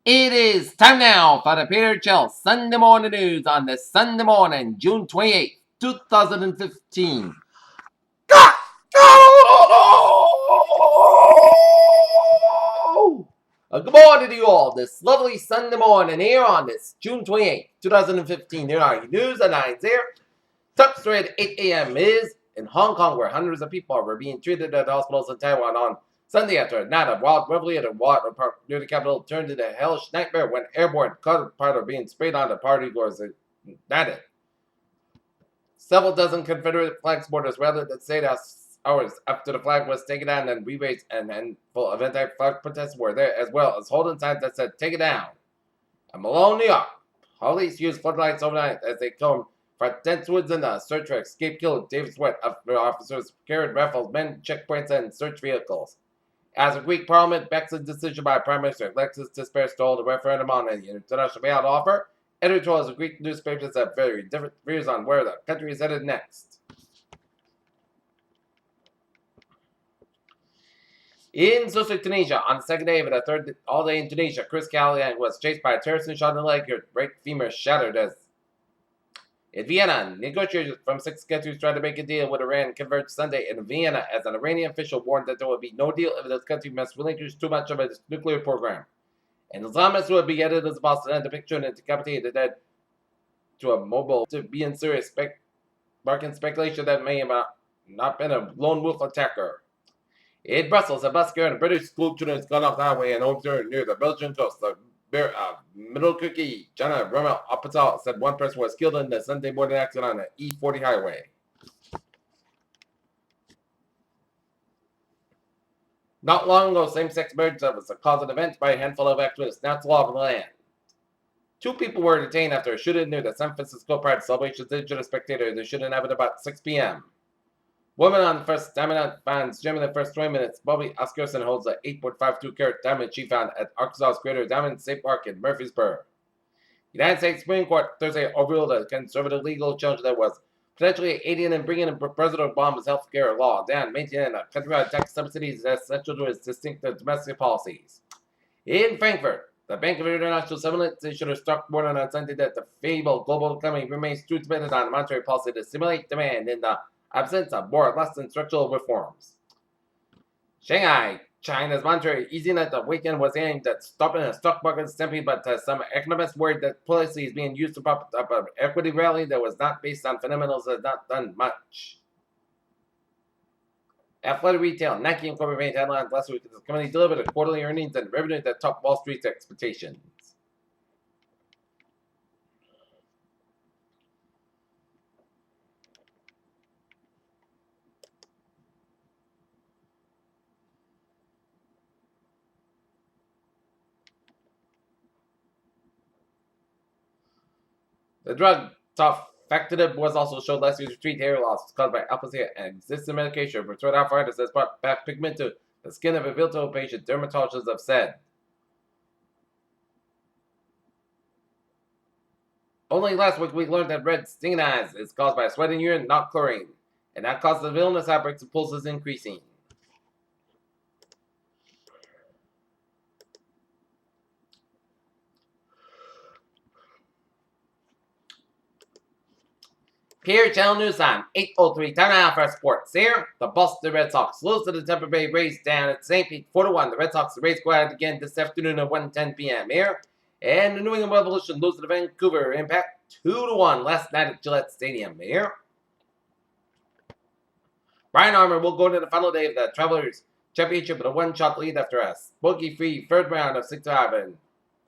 It is time now for the Peter Chill Sunday Morning News on this Sunday morning, June 28th, 2015. Good morning to you all this lovely Sunday morning here on this June 28th, 2015. Here are your news at 9 here. Top story at 8 a.m. is in Hong Kong, where hundreds of people were being treated at hospitals in Taiwan on Sunday after a night of wild revelry at a water park near the capital turned into a hellish nightmare when airborne powder being sprayed on the partygoers ignited. Several dozen Confederate flag supporters rallied at State House hours after the flag was taken down, and re-raised and handful of anti-flag protests were there, as well as holding signs that said "Take it down." In Malone, New York, police used floodlights overnight as they combed for dense woods in the search for escape killer David Sweat after officers carried rifles, men, checkpoints, and search vehicles. As a Greek parliament backs a decision by Prime Minister Alexis Tsipras to hold a referendum on an international bailout offer, editorials of Greek newspapers have very different views on where the country is headed next. In Southern Tunisia, on the second day of the third all-day in Tunisia, Chris Callahan was chased by a terrorist and shot in the leg. Her right femur shattered as in Vienna, negotiators from 6 countries tried to make a deal with Iran converged Sunday in Vienna as an Iranian official warned that there would be no deal if the country must relinquish too much of its nuclear program. An Islamist who had beheaded his boss and depiction and decapitated the dead to a mobile to be in serious sparking speculation that may have not been a lone wolf attacker. In Brussels, a bus carrying a British school student has gone off the highway and overturned near the Belgian coast. The Middle Cookie, Jana Rommel Apatal said one person was killed in the Sunday morning accident on the E40 highway. Not long ago, same-sex marriage was the cause of events by a handful of activists. Now it's law of the land. 2 people were detained after a shooting near the San Francisco Pride celebrations injured a spectator. The shooting happened about 6 p.m. Woman on the first diamond finds gem in the first 20 minutes. Bobby Oscarson holds a 8.52 carat diamond she found at Arkansas's Greater Diamond State Park in Murfreesboro. The United States Supreme Court Thursday overruled a conservative legal challenge that was potentially aiding and bringing in President Obama's health care law down, maintaining a countrywide tax subsidies as essential to its distinctive domestic policies. In Frankfurt, the Bank of International Settlements issued a stock warning on Sunday that the fabled global economy remains too dependent on monetary policy to stimulate demand in the absence of more or less than structural reforms. Shanghai, China's monetary easing at the weekend was aimed at stopping the stock market stampede, but some economists worried that policy is being used to prop up an equity rally that was not based on fundamentals that has not done much. At Florida Retail, Nike and corporate made headlines last week as the company delivered a quarterly earnings and revenue that topped Wall Street's expectations. The drug tofactinib was also showed last year to treat hair loss caused by alopecia and existing medication for rheumatoid arthritis has brought back pigment to the skin of a Vilto patient, dermatologists have said. Only last week we learned that red stinging eyes is caused by sweating urine, not chlorine, and that causes of illness outbreaks and pulses increasing. Here, Channel News time, 8:03, time now for sports. Here, the Boston Red Sox lose to the Tampa Bay Rays down at St. Pete 4-1. The Red Sox Rays go out again this afternoon at 1:10 p.m. Here, and the New England Revolution lose to the Vancouver Impact 2-1 last night at Gillette Stadium. Here, Brian Armour will go to the final day of the Travelers Championship with a one-shot lead after a bogey-free third round of 6-5 in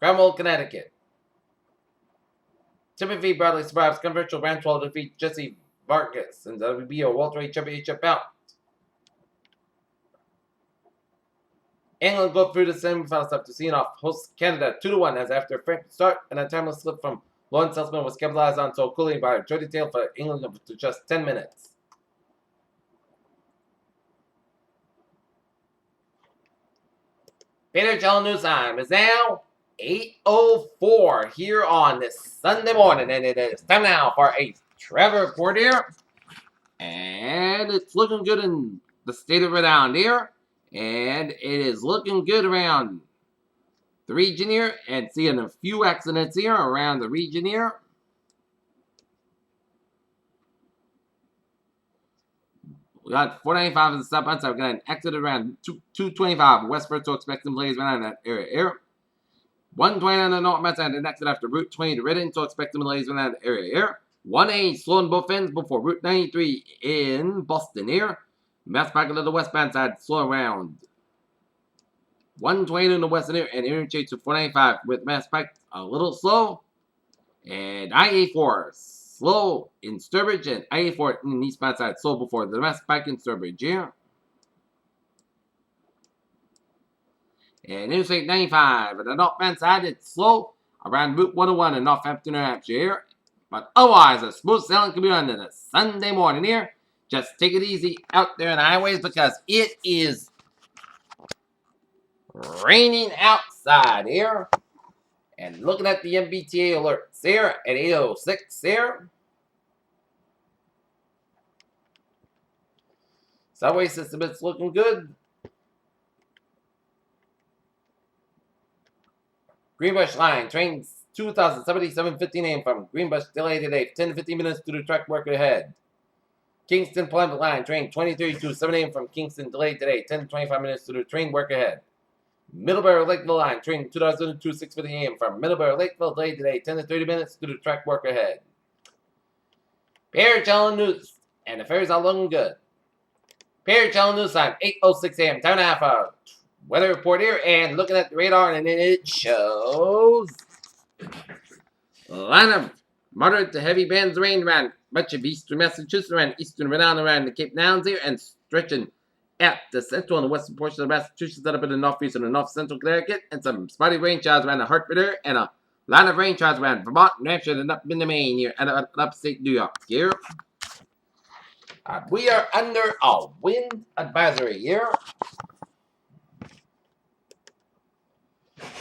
Granville, Connecticut. Timothy Bradley survives controversial round 12 to defeat Jesse Vargas in the WBO welterweight championship bout. England go through the semifinals after seeing off host Canada 2-1 as after a frantic start and a timeless slip from Lawrence Sussman was capitalized on so coolly by Jody Tail for England to just 10 minutes. Peter Channel News time is now 8:04 here on this Sunday morning, and it is time now for a Trevor report here. And it's looking good in the state of Rhode Island here, and it is looking good around the region here and seeing a few accidents here around the region here. We got 495 in the southbound side. We got an exit around 225 westward, so expecting plays around that area here. 120 on the northbound side, and exit after Route 20 to Reading, so expecting delays in that area here. 1A slowing both ends before Route 93 in Boston here. Mass back to the westbound side, slow around 120 in the western here, and interchange to 495 with mass back a little slow. And IA4 slow in Sturbridge, and IA4 in the eastbound side slow before the mass back in Sturbridge here. And Interstate 95 at the northbound side, it's slow around Route 101 in Northampton, New Hampshire here. But otherwise, a smooth sailing can be on a Sunday morning here. Just take it easy out there on the highways because it is raining outside here. And looking at the MBTA alerts here at 8:06 here. Subway system, it's looking good. Greenbush line, train 2077 a.m. from Greenbush delayed today, 10 to 15 minutes due to track work ahead. Kingston Plymouth line, train 2032 7 a.m. from Kingston delayed today, 10 to 25 minutes due to train work ahead. Middleborough Lakeville line, train 2002 6:50 a.m. from Middleborough Lakeville delayed today, 10 to 30 minutes due to track work ahead. Perry Channel News, and the ferries are looking good. Perry Channel News time, 8:06 a.m. Time and a half hour. Weather report here, and looking at the radar, and it shows a line of moderate to heavy bands of rain around much of eastern Massachusetts, around eastern Rhode Island, around the Cape Downs here, and stretching at the central and the western portion of Massachusetts, up in the northeast and the north central Connecticut, and some spotty rain showers around the Hartford here, and a line of rain showers around Vermont, New Hampshire, and up in the Maine here, and upstate New York here. We are under a wind advisory here.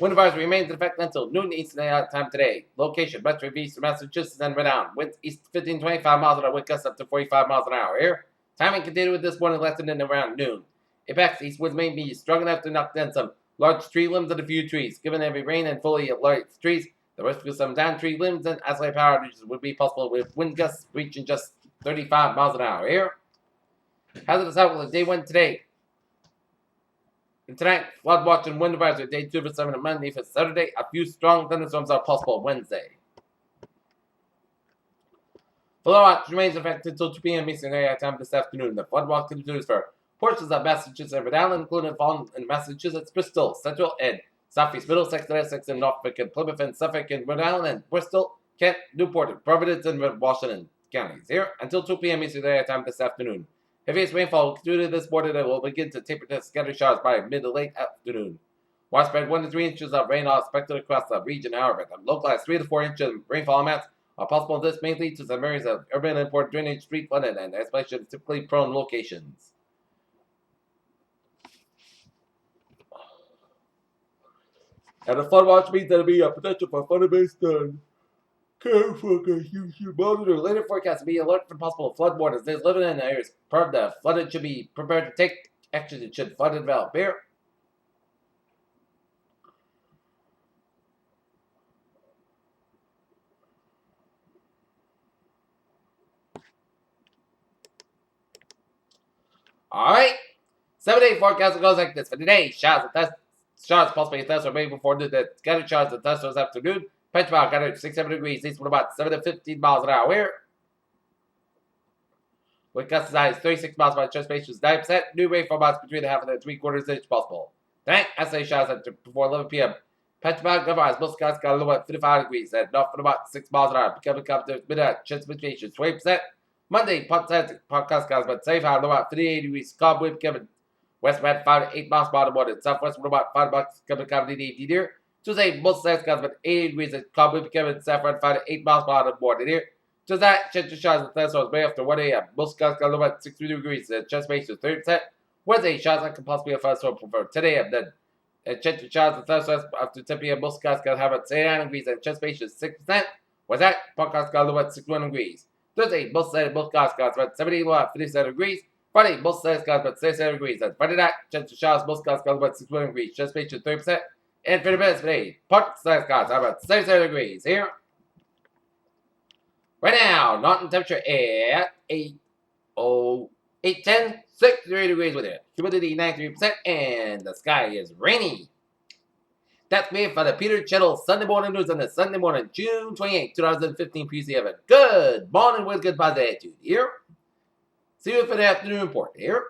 Wind advisory remains in effect until noon Eastern Daylight Time today. Location, western eastern Massachusetts and Rhode Island. Winds east 15 to 25 miles an hour, wind gusts up to 45 miles an hour here. Timing continued with this morning lessening around noon. Impacts east winds may be strong enough to knock down some large tree limbs and a few trees. Given heavy rain and fully of large trees, the risk of some down tree limbs and isolated power outages would be possible with wind gusts reaching just 35 miles an hour here. Hazardous outlook day 1 today. And tonight, flood watch and wind advisory day 2 for 7 on Monday. For Saturday, a few strong thunderstorms are possible Wednesday. Flood watch remains in effect until 2 p.m. Eastern Daylight Time this afternoon. The flood watch continues for portions of Massachusetts and Rhode Island, including Falls in Massachusetts, Bristol, Central, and Southeast Middlesex, Essex, and Norfolk, and Plymouth, and Suffolk, and Rhode Island, and Bristol, Kent, Newport, and Providence, and Washington counties. Here until 2 p.m. Eastern Daylight Time this afternoon. Heaviest rainfall will continue this morning and will begin to taper to scattered showers by mid to late afternoon. Widespread 1 to 3 inches of rain are expected across the region, however. The localized 3 to 4 inches of rainfall amounts are possible. This may lead to some areas of urban and port drainage, street flooding, and especially typically prone locations. And the flood watch means there will be a potential for flooding based on care forecast. You should monitor later forecast to be alert for possible flood warnings. Those living in areas part of the flooded should be prepared to take action should flood develop here. Alright. 7-day forecast goes like this. For today, showers possibly tests are made before the scattered showers and tests this afternoon. Benchmark at 67 degrees, east with about 7 to 15 miles an hour here. With gust size 36 miles by chest base is 9%. New rainfall amounts between a half and 3/4 inch possible. Tonight, SA showers at before 11 p.m. Benchmark otherwise, most skies got a low at 55 degrees and north for about 6 miles an hour. Becoming confident midnight, chest precipitation 20%. Monday, podcast skies but safe high low at 58 degrees. Calm wind becoming westward 5 to 8 miles per hour. Southwest with about 5 bucks coming comedy near. Tuesday, most skies got about 80 degrees and calm wind becoming southward 5 to 8 miles per hour more here. Tuesday, chance of showers and thunderstorms may after 1 a.m. Most skies got low at 63 degrees and chest base to 30%. Wednesday, showers that can possibly be a thunderstorm for 10 a.m. Then chance of showers and thunderstorms after 10 p.m. Most skies got have at 89 degrees and chest base is 6%. Wednesday, podcast got low at 61 degrees. Thursday, most skies got about 70 low at 57 degrees. Friday, most skies got about 67 degrees. And Friday night, chance of showers, most skies got about 61 degrees. Chest base to 30%. And for the best today, part size skies are about 67 degrees here. Right now, Mountain temperature at 8:10, 63 degrees with it. Humidity 93%, and the sky is rainy. That's me for the Peter Chittle Sunday Morning News on the Sunday morning, June 28, 2015 PC. Have a good morning with good positive attitude here. See you for the afternoon report here.